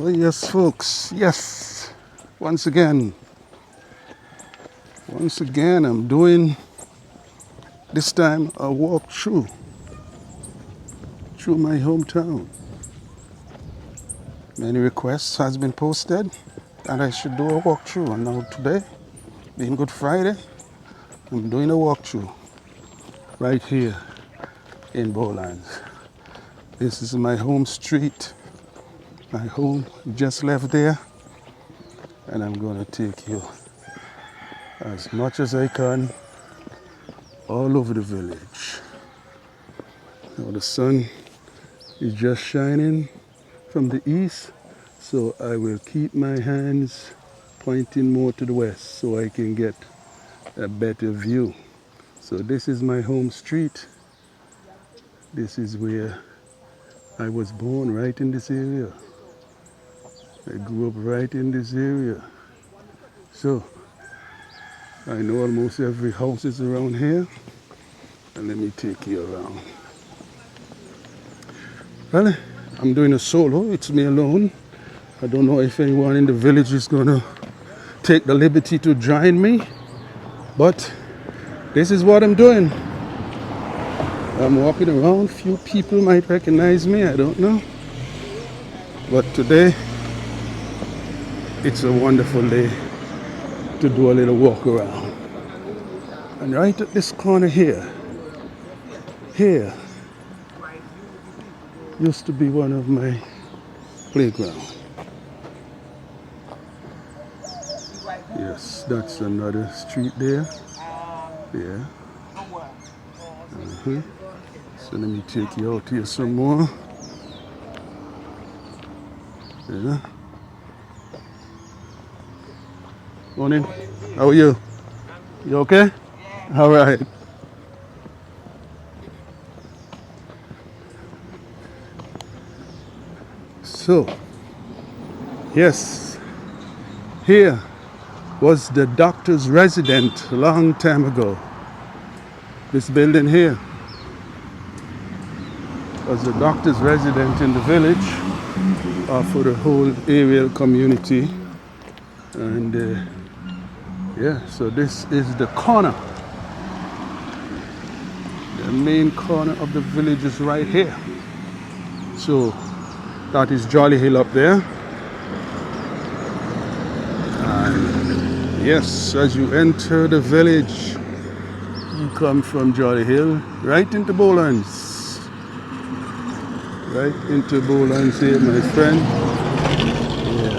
Oh yes, folks, yes. Once again, I'm doing this time a walk through my hometown. Many requests has been posted that I should do a walkthrough, and now today, being Good Friday, I'm doing a walkthrough right here in Bolands. This is my home street, my home just left there, and I'm gonna take you as much as I can all over the village. Now the sun is just shining from the east, so I will keep my hands pointing more to the west so I can get a better view. So this is my home street. This is where I was born, right in this area. I grew up right in this area. So I know almost every house is around here. And let me take you around. Well, I'm doing a solo. It's me alone. I don't know if anyone in the village is gonna take the liberty to join me, but this is what I'm doing. I'm walking around. Few people might recognize me, I don't know. But today, it's a wonderful day to do a little walk around. And right at this corner here used to be one of my playgrounds. Yes, that's another street there. Yeah. So let me take you out here some more. Yeah. Morning. How are you? You okay? All right. So, yes, here was the doctor's residence a long time ago. This building here was the doctor's residence in the village for the whole area community. And yeah, so this is the corner. The main corner of the village is right here. So that is Jolly Hill up there. And yes, as you enter the village, you come from Jolly Hill right into Bolands. Right into Bolands here, my friend. Yeah.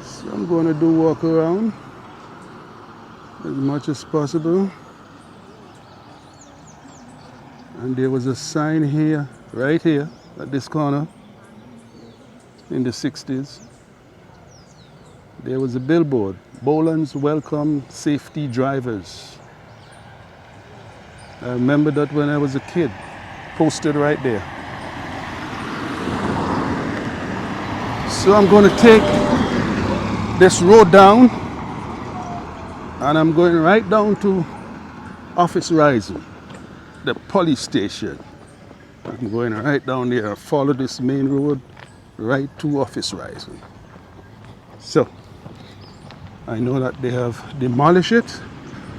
So I'm going to do walk around as much as possible. And there was a sign here, right here, at this corner, in the 60s. There was a billboard, Bolands welcome safety drivers. I remember that when I was a kid, posted right there. So I'm going to take this road down, and I'm going right down to Office Rising, the police station. I'm going right down there, follow this main road right to Office Rising. So I know that they have demolished it,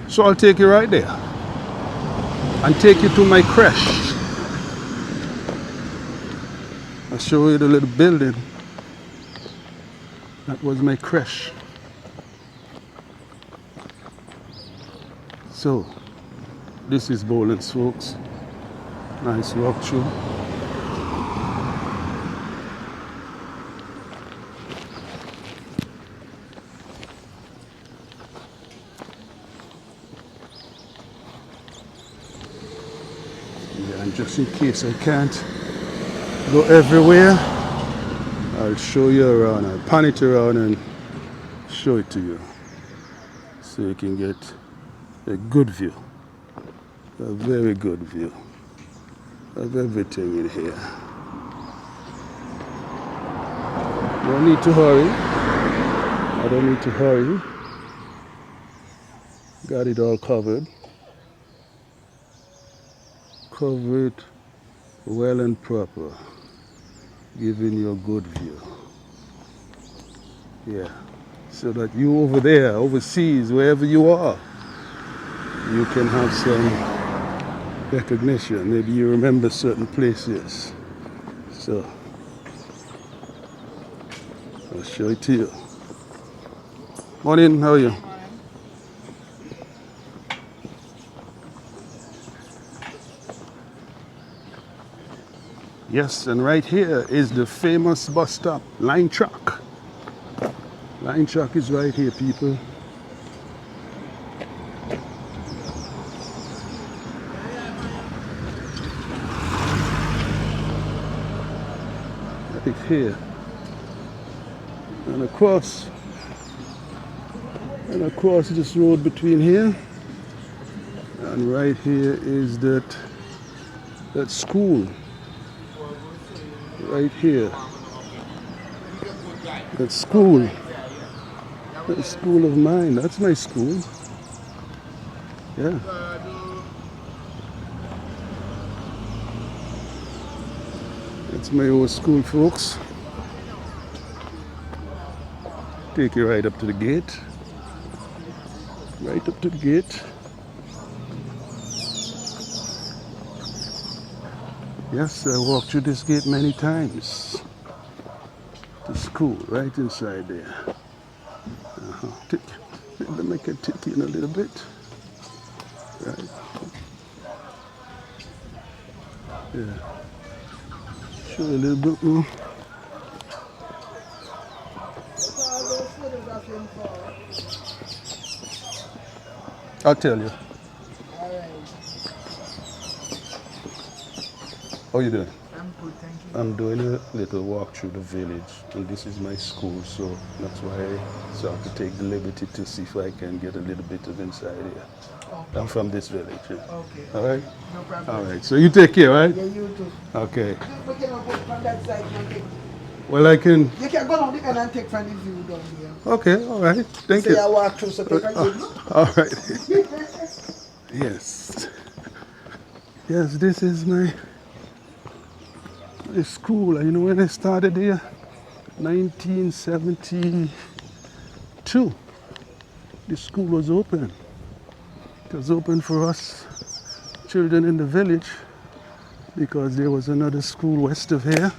so I'll take you right there and take you to my creche. I'll show you the little building. That was my creche. So this is Bolands, folks. Nice walk through. And just in case I can't go everywhere, I'll show you around. I'll pan it around and show it to you so you can get a good view, a very good view of everything in here. Don't need to hurry. I don't need to hurry. Got it all covered. Cover it well and proper, giving you a good view. Yeah, so that you over there, overseas, wherever you are, you can have some recognition. Maybe you remember certain places. So I'll show it to you. Morning, how are you? Yes, and right here is the famous bus stop, Line Truck. Line Truck is right here, people. Right here. And across this road between here and right here is that school. Right here. That school. That school of mine. That's my school. Yeah. That's my old school, folks. Take you right up to the gate. Right up to the gate. Yes, I walked through this gate many times. The school, right inside there. Let me take you in a little bit. Right. Yeah. Show you a little bit more. I'll tell you. How you doing? I'm good, thank you. I'm doing a little walk through the village, and this is my school, so that's why I start to take the liberty to see if I can get a little bit of inside here. Okay. I'm from this village. Yeah. Okay. All right? No problem. All right. So you take care, right? Yeah, you too. Okay. We cannot go from that side. Well, I can. You can go down the end and take from the view down there. Okay. All right. Thank you. I walk through, so take a good look. All right. Yes. Yes, this is my school. You know, when I started here, 1972, the school was open. It was open for us children in the village because there was another school west of here,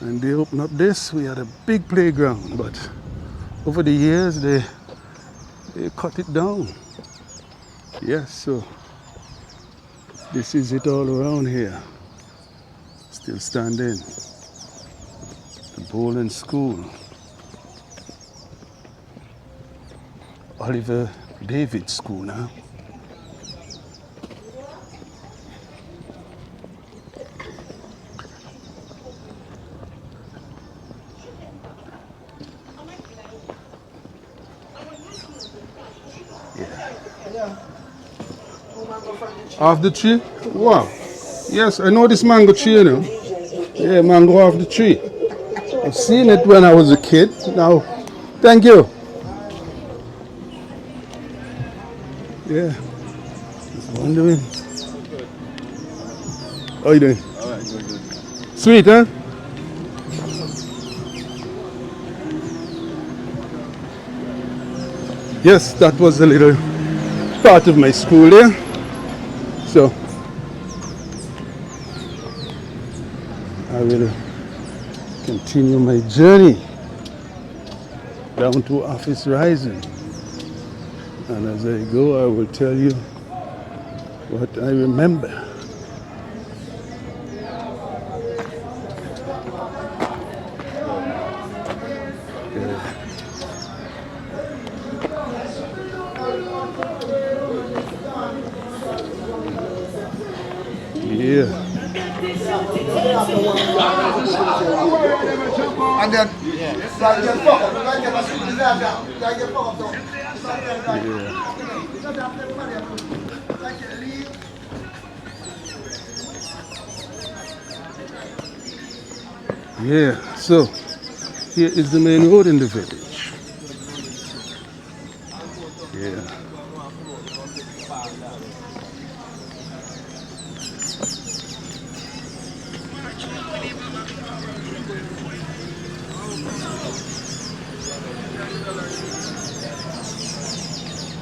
and they opened up this. We had a big playground, but over the years they cut it down. Yes, so this is it all around here. Still standing. The Bolands School. Oliver David School now. Yeah. Off the tree? Wow. Yes, I know this mango tree, you know. Yeah, mango off the tree. I've seen it when I was a kid. Now, thank you. Yeah. Just wondering. How you doing? All right, good. Sweet, huh? Yes, that was a little part of my school there. So, I will continue my journey down to Office Rising. And as I go, I will tell you what I remember. Yeah. And then, Yeah, so here is the main road in the village. Yeah.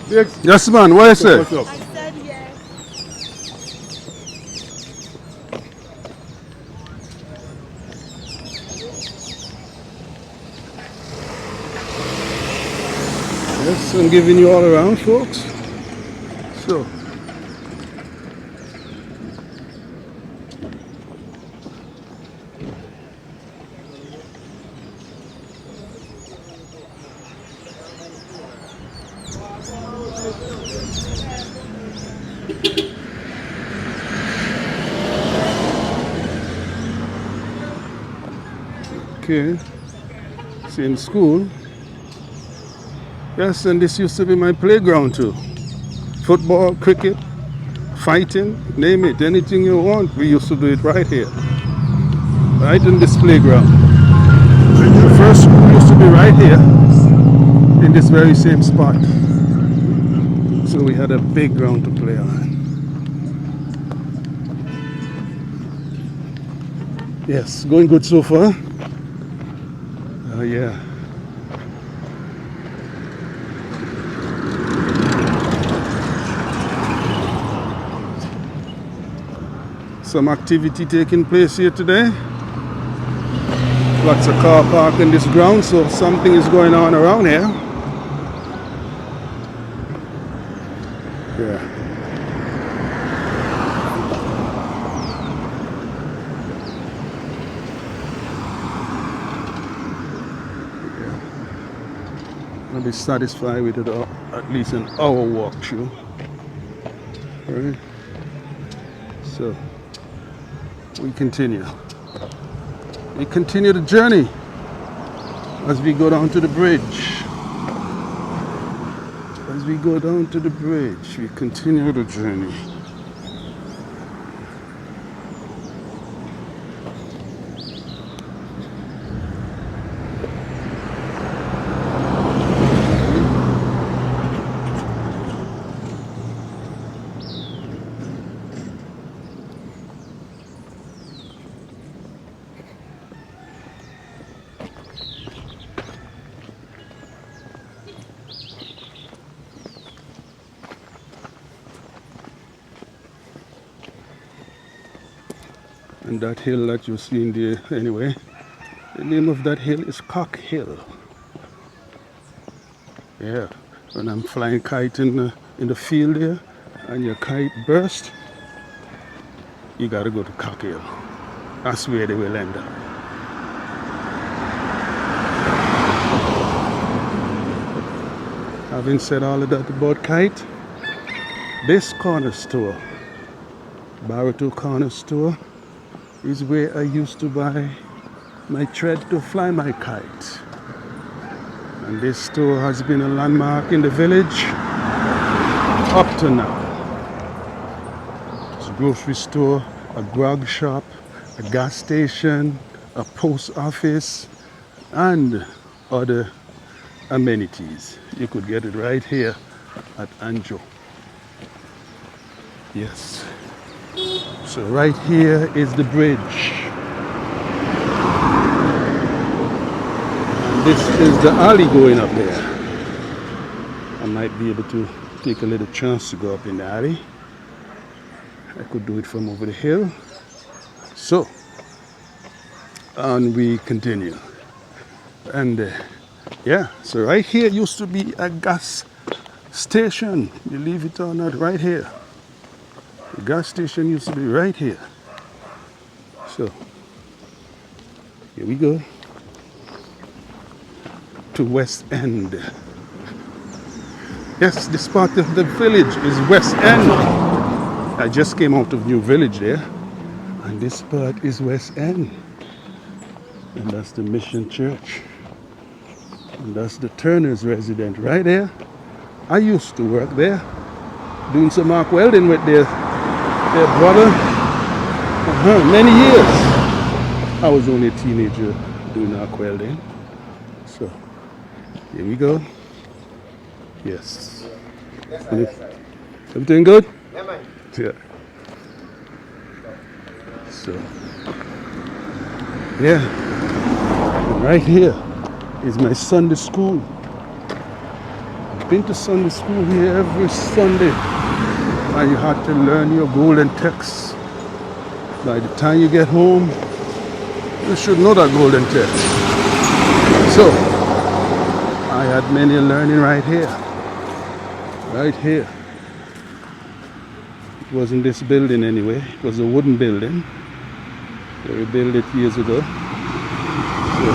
Yes. Yes, man, what you say? What's up? I said yes. Yes, I'm giving you all around, folks. So, okay, same school. Yes, and this used to be my playground too. Football, cricket, fighting, name it, anything you want. We used to do it right here, right in this playground. The first school used to be right here in this very same spot. So we had a big ground to play on. Yes, going good so far. Yeah. Some activity taking place here today. Lots of car park in this ground, so something is going on around here. Yeah. I'll be satisfied with it at least an hour walk through. Right? So we continue. We continue the journey as we go down to the bridge. As we go down to the bridge, we continue the journey. And that hill that you're seeing there, anyway, the name of that hill is Cock Hill. Yeah, when I'm flying kite in the field there, and your kite burst, you gotta go to Cock Hill. That's where they will end up. Having said all of that about kite, this corner store, Barbuda corner store, is where I used to buy my thread to fly my kite. And this store has been a landmark in the village up to now. It's a grocery store, a grog shop, a gas station, a post office, and other amenities. You could get it right here at Anjo. Yes. So right here is the bridge. And this is the alley going up there. I might be able to take a little chance to go up in the alley. I could do it from over the hill. So, and we continue. And yeah, so right here used to be a gas station. Believe it or not, right here. The gas station used to be right here. So, here we go to West End. Yes, this part of the village is West End. I just came out of New Village there, and this part is West End. And that's the Mission Church. And that's the Turner's residence right there. I used to work there, doing some arc welding with their brother. Many years. I was only a teenager doing arc welding. So, here we go. Yes. Everything good? Yeah, man. Yeah. So, yeah. And right here is my Sunday school. been to Sunday school here every Sunday, and you had to learn your golden text. By the time you get home, you should know that golden text. So, I had many learning right here. Right here. It wasn't this building anyway. It was a wooden building. They rebuilt it years ago. So,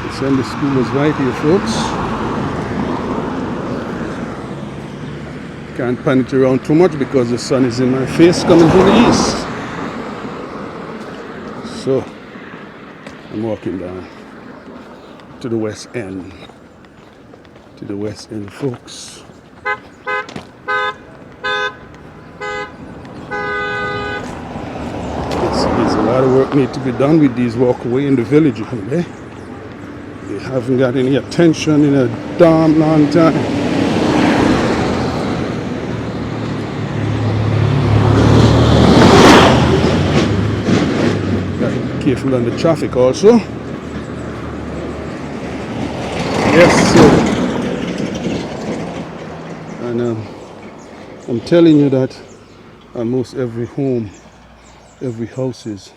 the Sunday school was right here, folks. Can't pan it around too much because the sun is in my face coming from the east. So, I'm walking down to the west end. To the west end, folks. There's a lot of work need to be done with these walkways in the village, eh? They haven't got any attention in a damn long time. Gotta be careful on the traffic also. Yes, sir. And I'm telling you that almost every home, every houses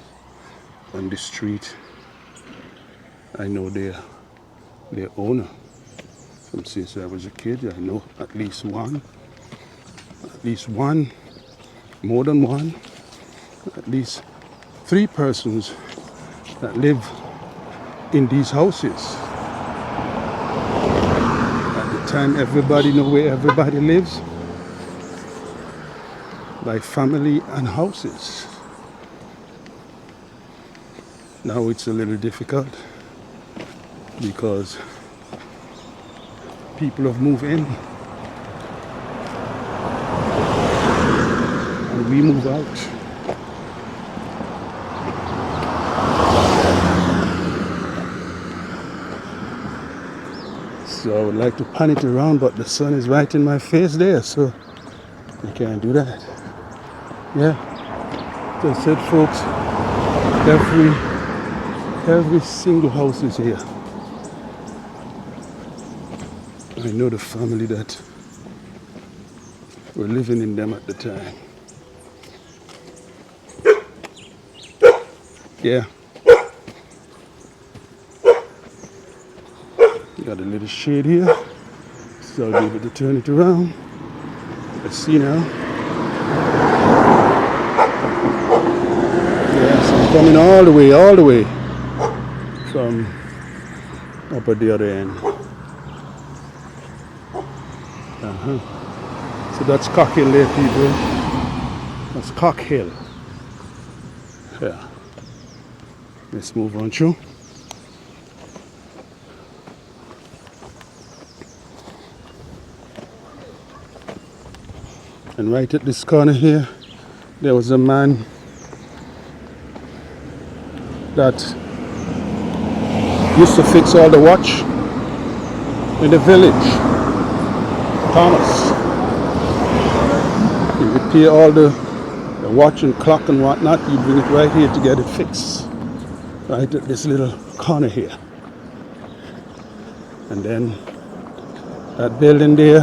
on the street, I know their owner. From since I was a kid, I know at least one, more than one, at least 3 persons that live in these houses. At the time, everybody know where everybody lives by family and houses. Now it's a little difficult because people have moved in and we move out. So I would like to pan it around, but the sun is right in my face there, so I can't do that. Yeah, as I said, folks, every single house is here. I know the family that were living in them at the time. Yeah. Got a little shade here, so I'll be able to turn it around. Let's see now. Yes, I'm coming all the way from up at the other end. So that's Cock Hill there, people. That's Cock Hill. Yeah. Let's move on through. And right at this corner here, there was a man that used to fix all the watch in the village. Thomas. He repair all the watch and clock and whatnot. You bring it right here to get it fixed. Right at this little corner here. And then that building there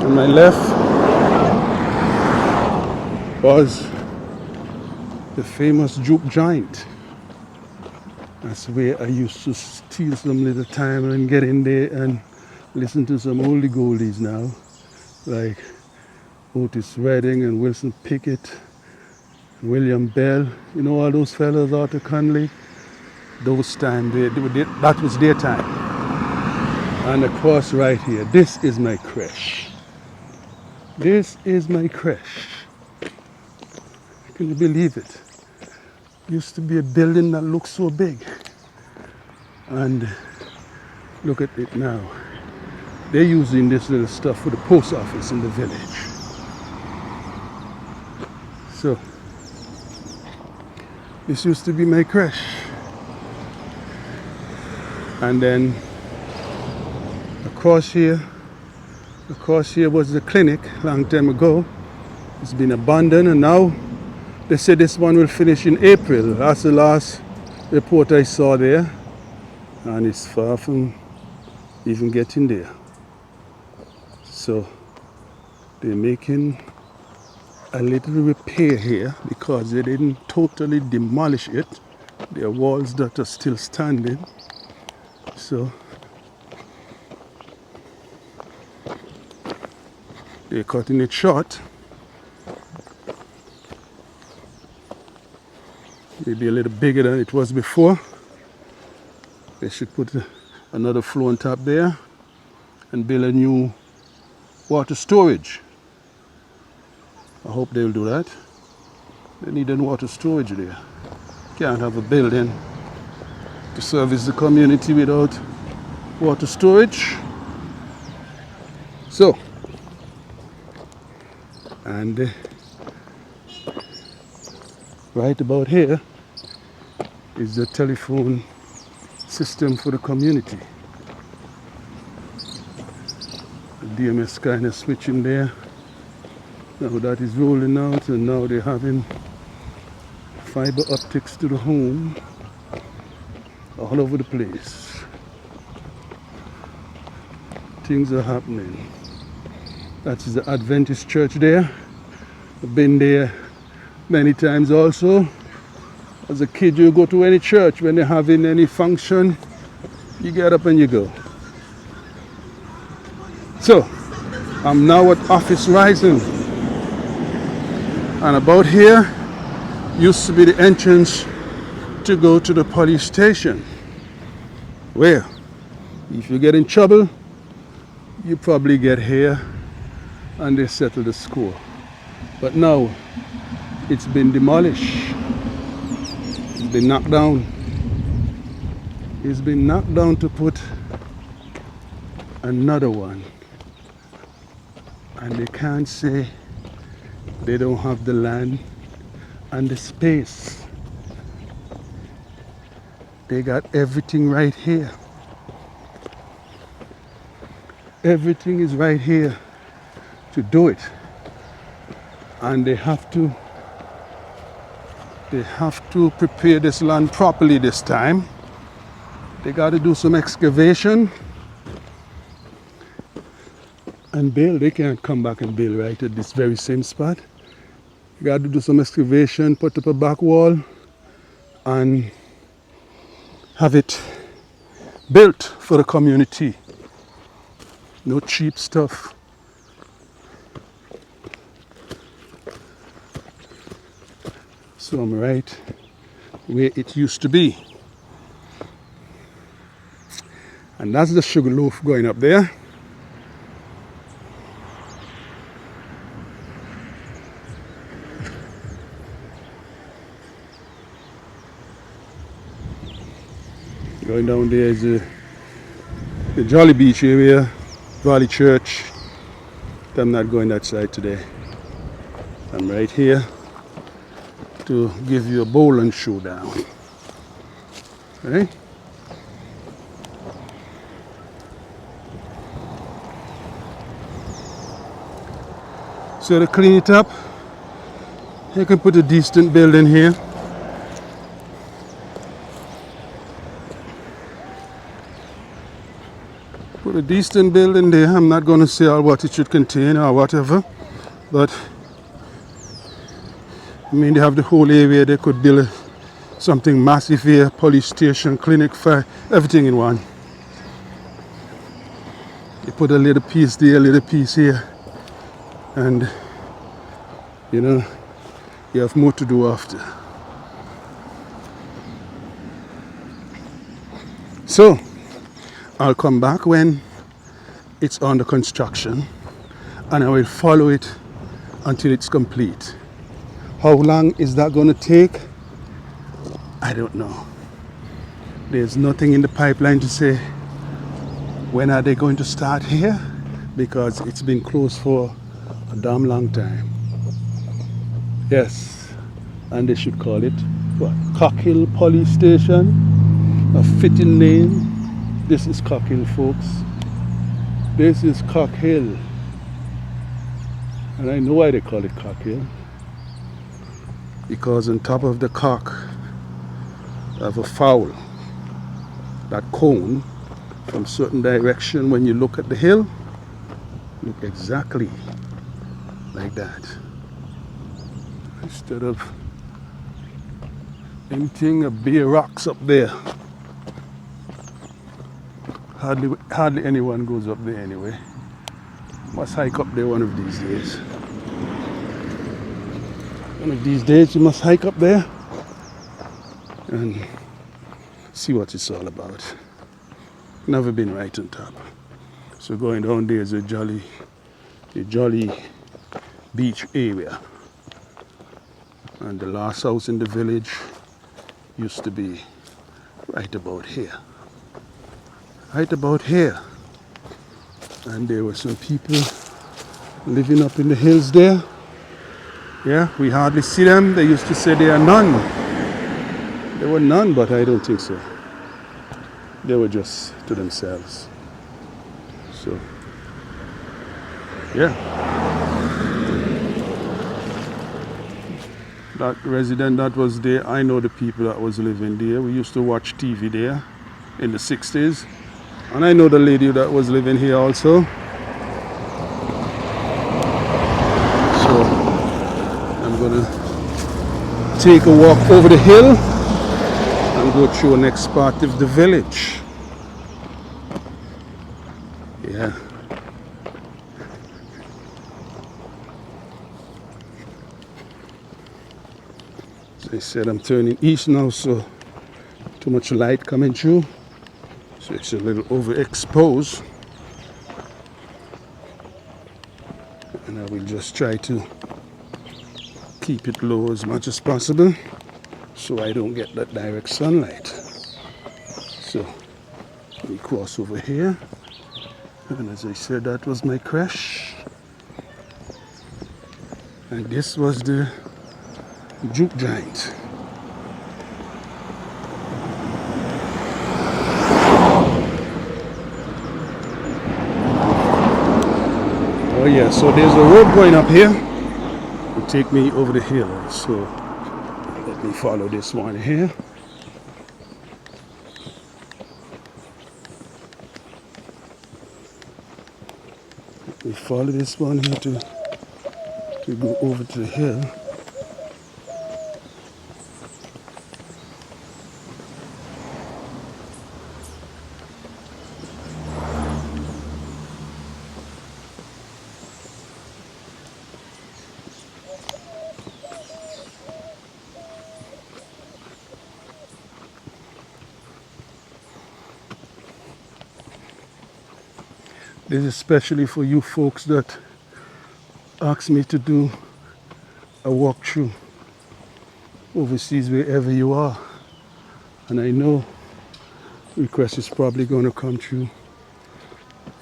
on my left was the famous juke joint. That's where I used to steal some little time and get in there and listen to some oldie goldies now, like Otis Redding and Wilson Pickett, William Bell. You know all those fellas, Arthur Conley. Those times, that was their time. And of course, right here, this is my creche. This is my creche. Can you believe it? Used to be a building that looked so big. And look at it now. They're using this little stuff for the post office in the village. So, this used to be my creche. And then across here was the clinic long time ago. It's been abandoned, and now they said this one will finish in April. That's the last report I saw there. And it's far from even getting there. So they're making a little repair here because they didn't totally demolish it. There are walls that are still standing. So they're cutting it short. Maybe a little bigger than it was before. They should put another floor on top there and build a new water storage. I hope they'll do that. They need a water storage there. Can't have a building to service the community without water storage. So, and right about here is the telephone system for the community. The DMS kind of switching there. Now that is rolling out, and now they're having fiber optics to the home all over the place. Things are happening. That is the Adventist church there. I've been there many times also. As a kid, you go to any church when they're having any function, you get up and you go. So, I'm now at Office Rising. And about here used to be the entrance to go to the police station, where if you get in trouble, you probably get here and they settle the score. But now it's been demolished. It's been knocked down. It's been knocked down to put another one. And they can't say they don't have the land and the space. They got everything right here. Everything is right here to do it. And they have to prepare this land properly this time. They got to do some excavation and build. They can't come back and build right at this very same spot. You got to do some excavation, put up a back wall, and have it built for the community. No cheap stuff. So I'm right where it used to be. And that's the sugar loaf going up there. Going down there is the Jolly Beach area, Valley Church. I'm not going that side today. I'm right here to give you a Bolands showdown. Okay? So to clean it up, you can put a decent building here. Put a decent building there. I'm not going to say all what it should contain or whatever, but I mean, they have the whole area. They could build something massive here, police station, clinic, fire, everything in one. You put a little piece there, a little piece here, and you know, you have more to do after. So I'll come back when it's under construction, and I will follow it until it's complete. How long is that going to take? I don't know. There's nothing in the pipeline to say when are they going to start here, because it's been closed for a damn long time. Yes, and they should call it what? Cockhill Police Station, a fitting name. This is Cockhill, folks. This is Cockhill, and I know why they call it Cockhill. Because on top of the cock of a fowl, that cone from certain direction when you look at the hill, look exactly like that. Instead of anything, bare rocks up there. Hardly anyone goes up there anyway. Must hike up there one of these days. One of these days you must hike up there and see what it's all about. Never been right on top. So going down there is a jolly beach area. And the last house in the village used to be right about here. Right about here. And there were some people living up in the hills there. Yeah, we hardly see them. They used to say they are none. They were none, but I don't think so. They were just to themselves. So, yeah. That resident that was there, I know the people that was living there. We used to watch TV there in the 60s. And I know the lady that was living here also. So, I'm gonna take a walk over the hill and go through the next part of the village. Yeah. As I said, I'm turning east now, so too much light coming through. So it's a little overexposed. And I will just try to keep it low as much as possible so I don't get that direct sunlight. So we cross over here. And as I said, that was my crash. And this was the juke giant. Oh yeah, so there's a road going up here to take me over the hill. So let me follow this one here. We follow this one here to go over to the hill. This is especially for you folks that ask me to do a walkthrough overseas, wherever you are. And I know request is probably going to come through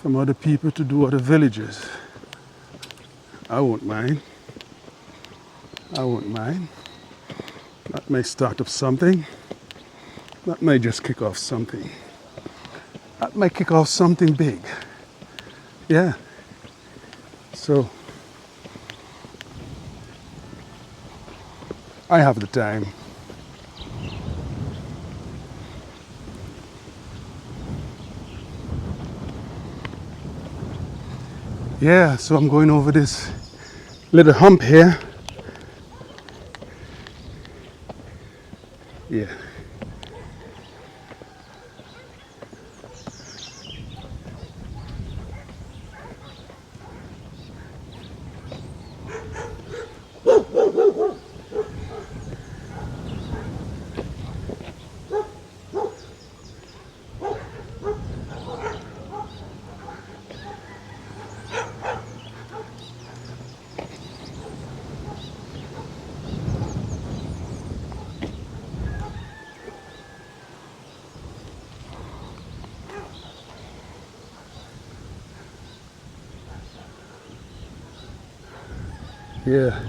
from other people to do other villages. I won't mind. I won't mind. That may start up something. That may just kick off something. That might kick off something big. Yeah. So I have the time. Yeah, so I'm going over this little hump here. Yeah. Yeah,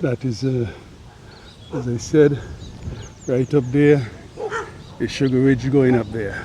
that is, as I said, right up there, is Sugar Ridge going up there.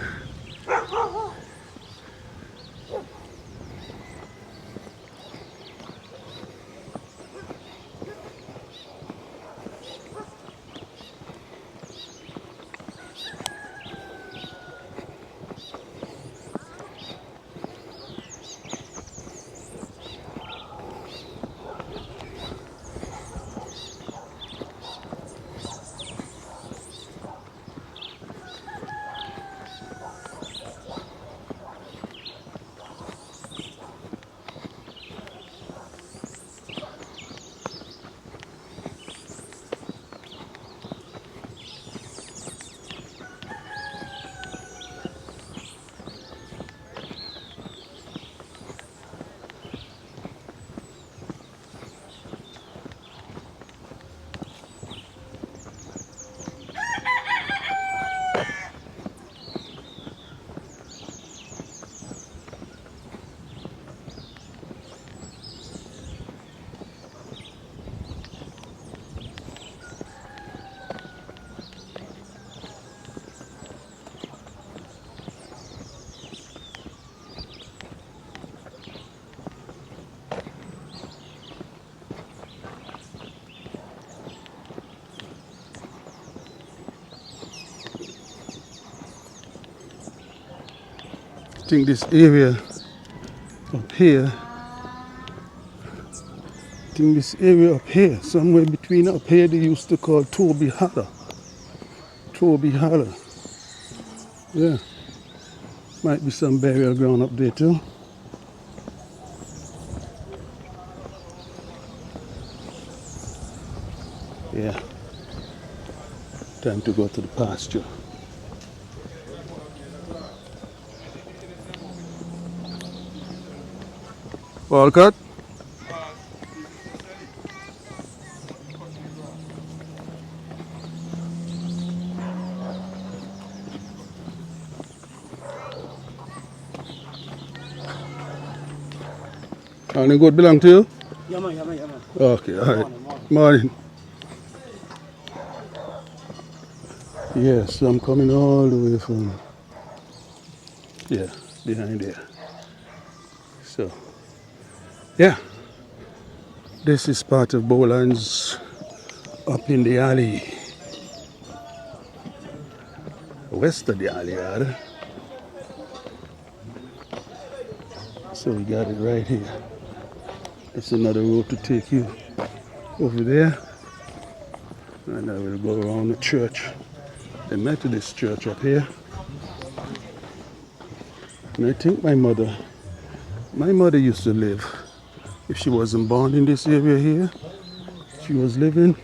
think this area up here, somewhere between up here, they used to call Toby Holler. Toby Holler. Yeah. Might be some burial ground up there too. Yeah. Time to go to the pasture. Walcott? Any good belong to you? Yeah, man. Okay, alright. Morning. Yes, I'm coming all the way from, behind there. So, yeah. This is part of Bolands up in the alley. West of the alley, rather. So we got it right here. It's another road to take you over there. And I will go around the church, the Methodist church up here. And I think my mother used to live, if she wasn't born in this area here, she was living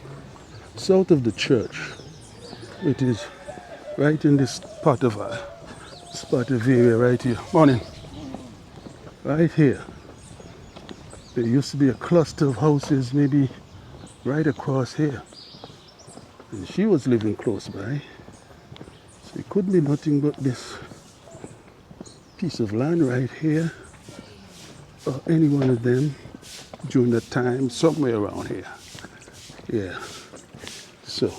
south of the church. It is right in this part of area right here. Morning. Right here. There used to be a cluster of houses maybe right across here. And she was living close by. So it couldn't be nothing but this piece of land right here, or any one of them during that time, somewhere around here. Yeah. So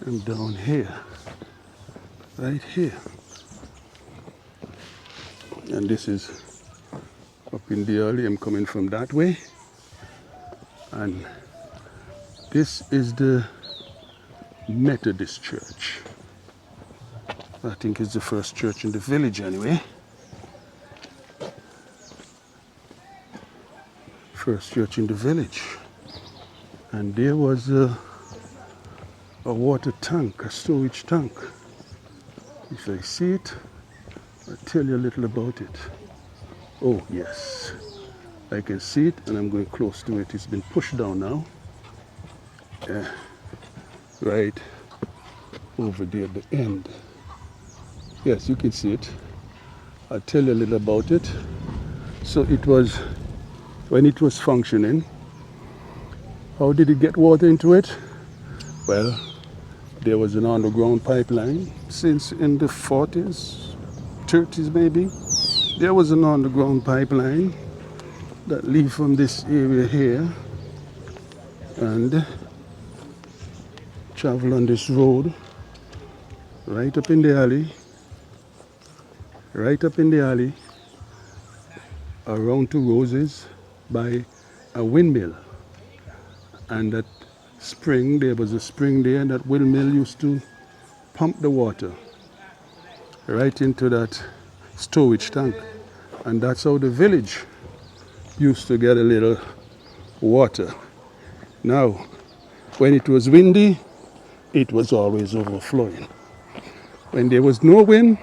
I'm down here, right here. And this is up in the alley. I'm coming from that way. And this is the Methodist church. I think it's the first church in the village anyway. First church in the village. And there was a water tank, a storage tank. If I see it, I'll tell you a little about it. Oh yes, I can see it and I'm going close to it. It's been pushed down now. Right over there at the end. Yes, you can see it. I'll tell you a little about it. So it was, when it was functioning, how did it get water into it? Well, there was an underground pipeline since in the 40s, 30s maybe. There was an underground pipeline that leads from this area here and travel on this road right up in the alley, around to Roses by a windmill. And that spring, there was a spring there, and that windmill used to pump the water right into that storage tank. And that's how the village used to get a little water. Now, when it was windy, it was always overflowing. When there was no wind,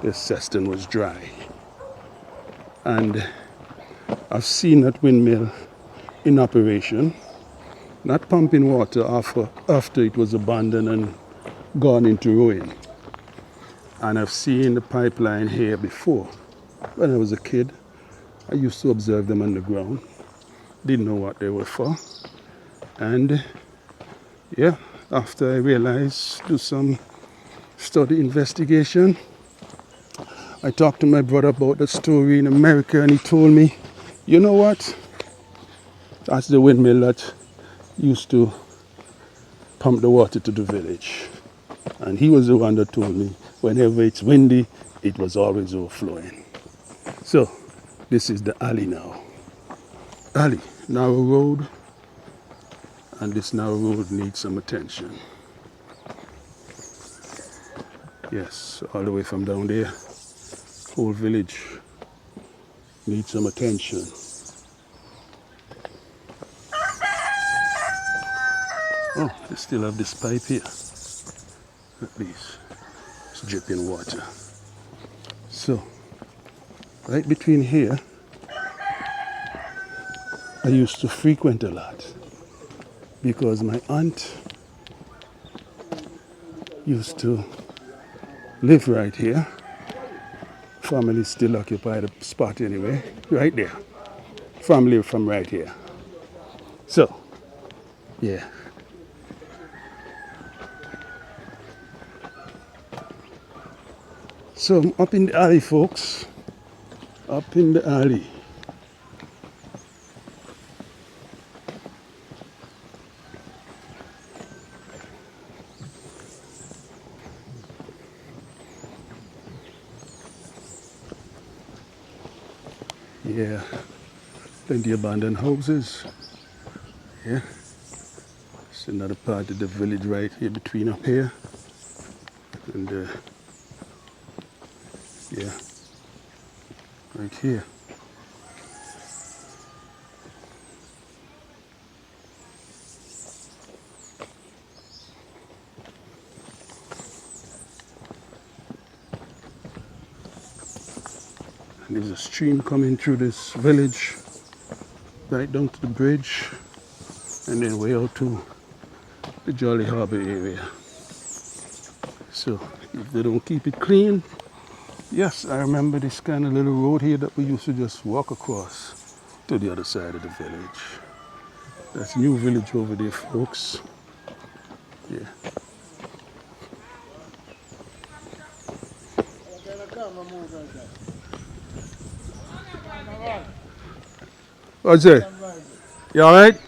the cistern was dry. And I've seen that windmill in operation, not pumping water after it was abandoned and gone into ruin. And I've seen the pipeline here before. When I was a kid, I used to observe them on the ground. Didn't know what they were for. And yeah, after I realized, do some study investigation, I talked to my brother about the story in America, and he told me, you know what? That's the windmill that used to pump the water to the village. And he was the one that told me, whenever it's windy, it was always overflowing. So, this is the alley now. Alley, narrow road, and this narrow road needs some attention. Yes, all the way from down there. Whole village needs some attention. Oh, they still have this pipe here. At least it's dripping water. So, right between here, I used to frequent a lot because my aunt used to live right here. Family still occupy the spot anyway, right there. Family from right here. So, yeah. So I'm up in the alley, folks. Up in the alley. Yeah, plenty of abandoned houses. Yeah, it's another part of the village right here between up here. And yeah, right here. And there's a stream coming through this village, right down to the bridge, and then way out to the Jolly Harbor area. So if they don't keep it clean, yes, I remember this kind of little road here that we used to just walk across to the other side of the village. That's New Village over there, folks. Yeah. What's it? You alright?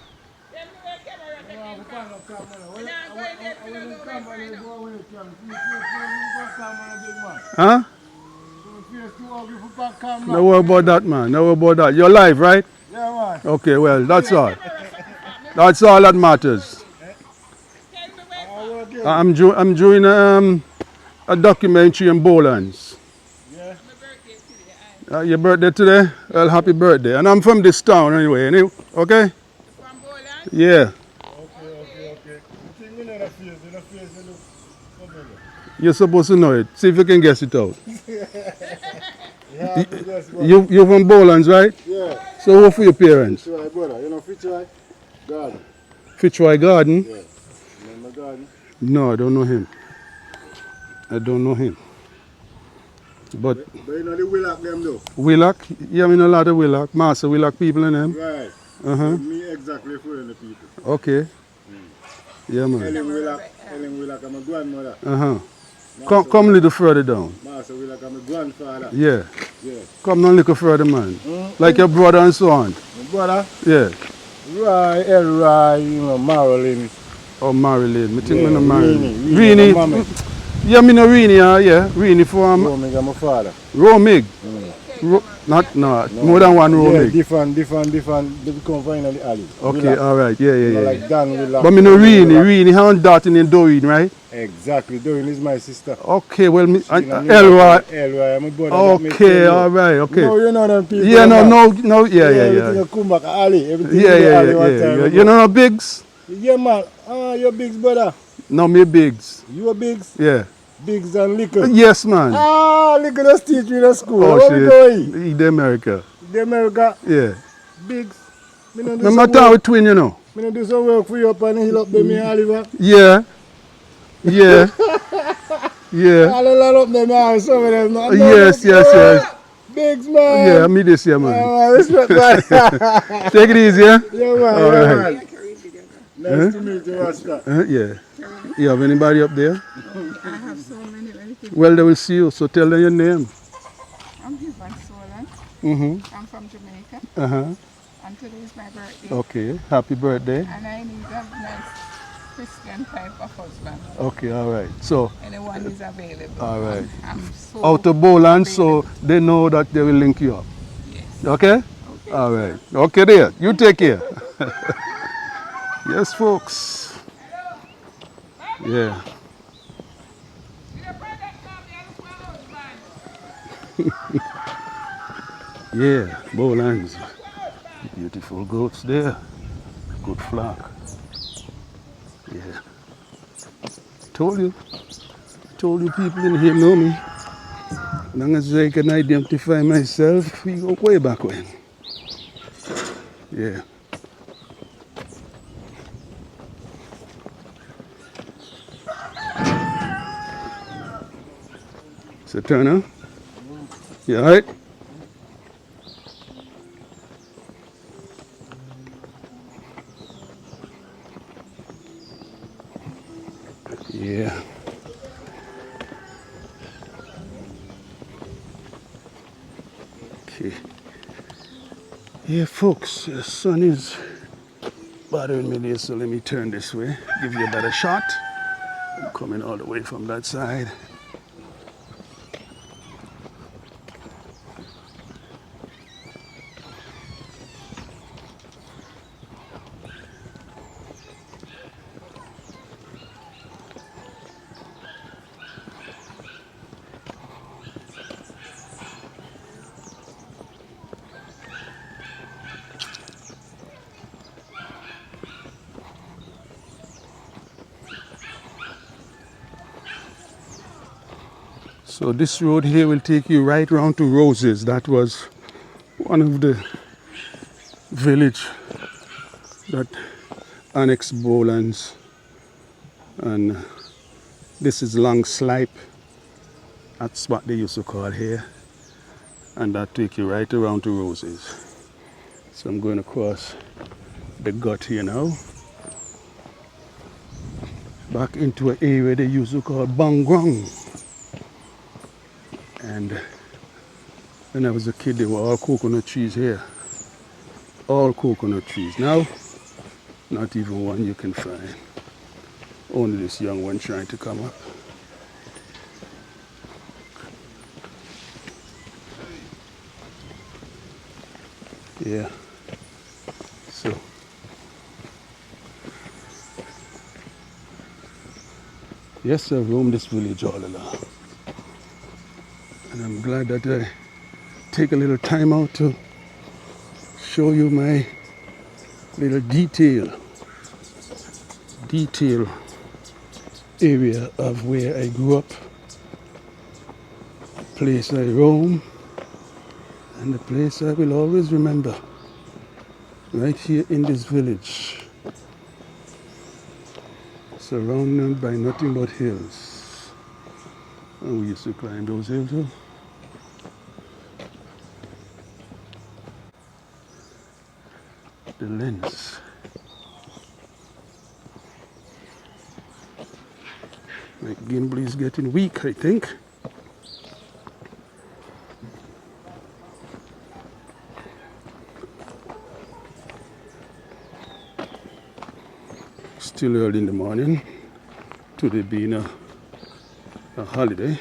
Huh? No worry about that, man. No worry about that. You're live, right? Yeah, man. Okay, well, that's all. That's all that matters. I'm doing a documentary in Bolands. Yeah. Your birthday today? Well, happy birthday. And I'm from this town anyway, okay? From Bolands? Yeah. Okay. You think we know the face? The face look familiar. You're supposed to know it. See if you can guess it out. Yeah, yes, You're from Bolands, right? yeah. So who for your parents? Fitzroy, brother. You know Fitzroy? Garden. Fitzroy Garden? Yeah. Remember Garden? No, I don't know him. I don't know him. But But you know the Willock them though? Willock, yeah, I mean a lot of Willock, Master Willock people in them. Right. Uh-huh. Me exactly following the people. Okay. Yeah, man. Ellen Willock, I'm a grandmother. Uh-huh. Come a little further down. Master Willock, I'm a grandfather. Yeah. Yeah. Come down a little further, man. Like your brother and so on. My brother, Yeah. Roy, Elroy, you know, Marilyn. Oh, Marilyn. I think Yeah, I'm Marilyn. Reenie, my mommy. Yeah, me know Reenie, yeah. Reenie for Romig and my father. Romig. No, more than one Yeah, Romig. different. They become finally alley. Okay, Willock. alright. Yeah. You know, like Dan Willock. But me know Reenie have daughter in Doreen, right? Exactly. Doreen is my sister. Okay, well, me, Elroy. Elroy. My brother. Okay, alright, okay. No, you know them people. Yeah, no, yeah. Everything come back alley. Everything Yeah. time. You know no Biggs? Yeah, man. You're Biggs, brother. No, me Biggs. You are Biggs? Yeah. Biggs and Liquor. Yes, man. Liquor just teach me in the school. Oh, Where we going? shit. Eat America. The America. Yeah. Biggs. Me no do Remember some town work. with twin, you know? Me no do some work for you up on the hill up there, me and Oliver. Yeah. Yeah. All the land up there, man. Some of them. No, Yes. Biggs, man. Yeah, me this year, man. Respect, man. Take it easy, yeah? Yeah, man. All Yeah, right. man. Nice to meet you, Rasta. Yeah. You have anybody up there? I have so many people. Well, they will see you, so tell them your name. I'm here from Bolands. Mm-hmm. I'm from Jamaica. Uh-huh. And today is my birthday. Okay. Happy birthday. And I need a nice Christian type of husband. Okay, all right. So, Anyone is available. all right. I'm so Out of Boland, so they know that they will link you up. Yes. Okay? All right. Okay, there. You take care. Yes, folks. Yeah. Yeah, Bolands. Beautiful goats there. Good flock. Yeah. Told you. Told you people in here know me. As long as I can identify myself, we go way back when. Yeah. So Turner, you alright? Yeah. Okay. Yeah, folks, the sun is bothering me there, so let me turn this way, give you a better shot. I'm coming all the way from that side. So this road here will take you right round to Roses. That was one of the village that annexed Bolands, and this is Long Slipe. That's what they used to call here, and that take you right around to Roses. So I'm going across the gut here now, back into an area they used to call Bangrang. And when I was a kid, there were all coconut trees here. All coconut trees. Now, not even one you can find. Only this young one trying to come up. Yeah. So, yes, I've roamed this village all along. And I'm glad that I take a little time out to show you my little detail area of where I grew up, place I roam, and the place I will always remember, right here in this village, surrounded by nothing but hills. And we used to climb those hills too. The lens. My gimbal is getting weak, I think. Still early in the morning, today being a holiday.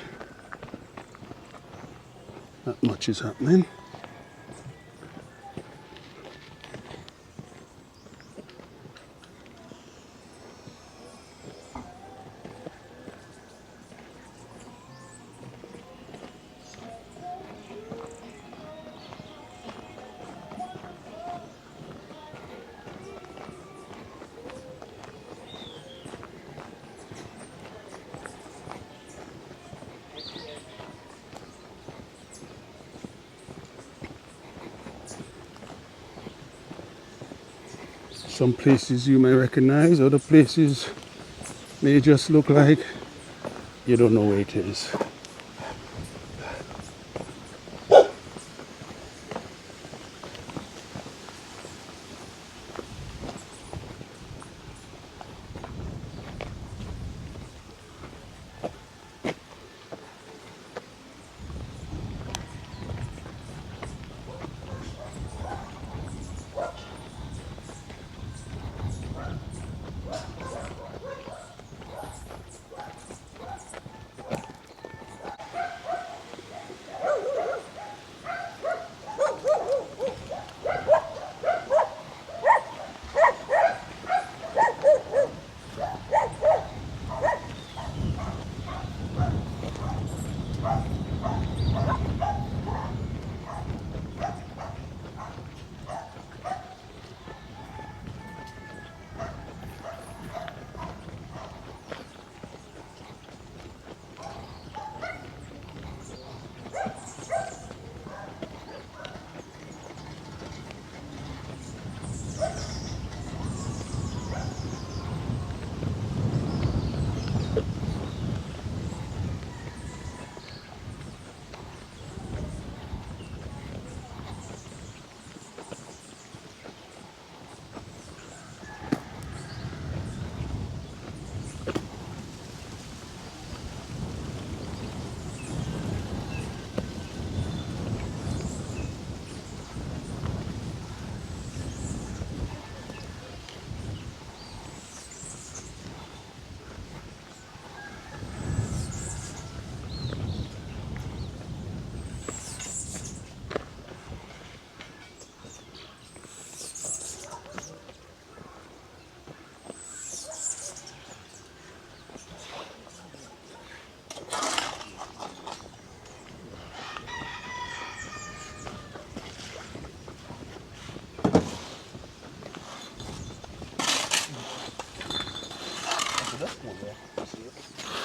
Not much is happening. Some places you may recognize, other places may just look like you don't know where it is.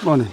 Money.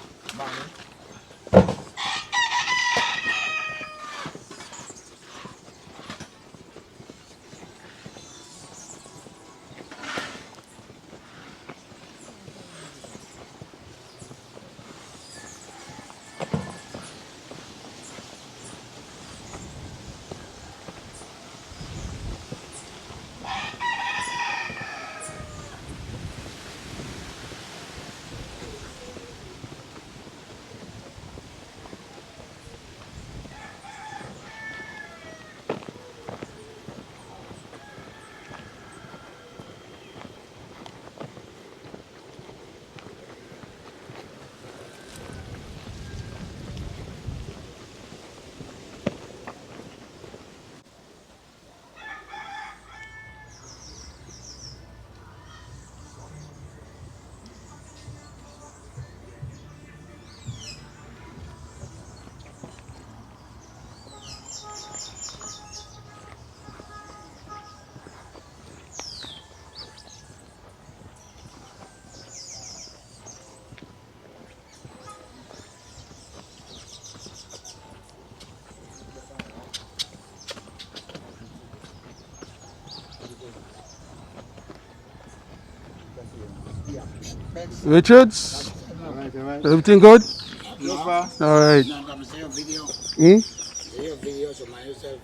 Richards, Alright, alright. everything good? So far. All right. Now I'm going to see a video. Hmm? See a video, so myself.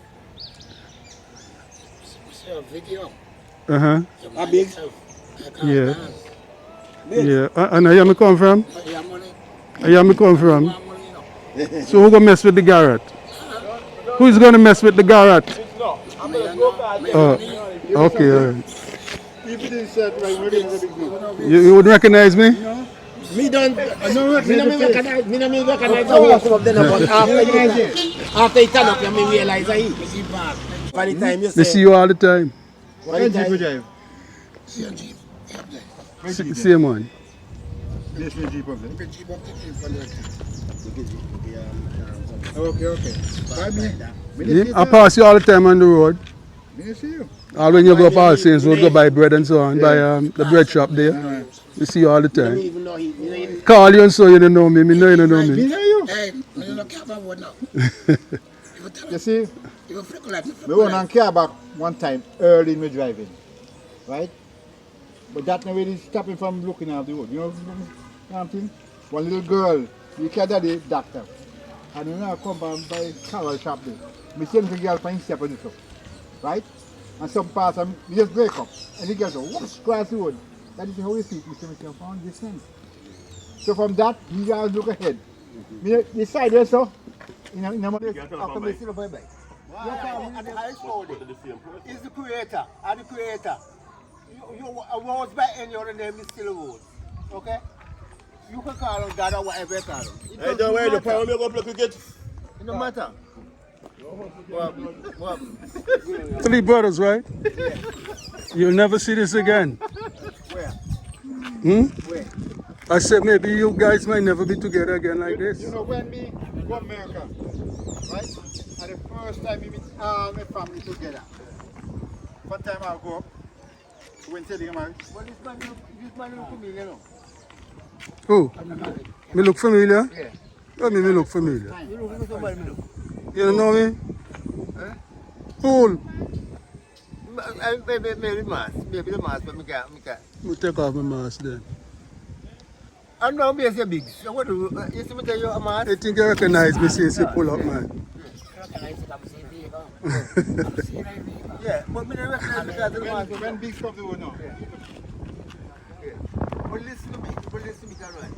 See a video. Uh-huh. So How big? myself. Yeah. Yeah. And where me come from? But yeah, money. Where me come from? More money, you know. So who gonna mess with the Garrett? Who's gonna mess with the Garrett? Oh, okay. All right. Keep it in set, right? We're doing a big group. You would recognize me? Me don't. No, Me don't recognize. Me don't recognize how you come up then. But after you turn up, you may realize that he. By the time you They see say. you all the time. What is Jeep we drive? See a Jeep. Up there. Where's Jeep? Same one. This is Jeep up there. The Jeep up there in front of it. Okay, okay. Bye, me. Yeah, I pass you all the time on the road. Me see you. All when you go up All Saints Road, go buy bread and so on, buy the bread shop there. We see you all the You don't time. even know he. Call you and so you don't know me. Me know you don't know Me me. know you. Hey, me don't care about what now. You see, You will flick like we went on car back one time early in my driving, right? But that never really stop me from looking at the road. You know something? One little girl, you can't daddy doctor. And you know, I come and buy car shop there. Me see the girl find step on the top, right? And some parts of me just break up. And the girl go, whoosh, cross the road. That is how you see it. Me say, I found this thing. So from that, you guys look ahead. Me decide there, so. In a moment, after me see the bye-bye. Is the creator, and the creator. You was by any other name is still a word. Okay? You can call him God or whatever you call him. Hey, don't worry, the power may go play cricket. It don't matter. What? 3 brothers, right? You'll never see this again. Where? Hmm? Where? I said maybe you guys might never be together again like this. You know when me go America, right? And the first time we meet all my family together. One time I go up, when they get married. Well, this man look familiar, you know. Who? Me look familiar? Yeah. What me look familiar? You look like somebody, me look. You don't know me? Huh? Who? Maybe the mask. Maybe the mask, but me can't. Me take off my mask then. I'm not being so big. So what do you see me tell you a mask? I think you recognize me since you pull up, man. Yeah, but me don't recognize because of the mask. When big stuff they will know. But listen to me, Caroline.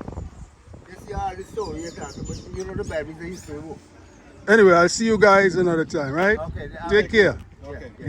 You see all the story you're talking, but you know the Bible is the history book. Anyway, I'll see you guys another time, right? Okay. Take care. Okay. Yeah.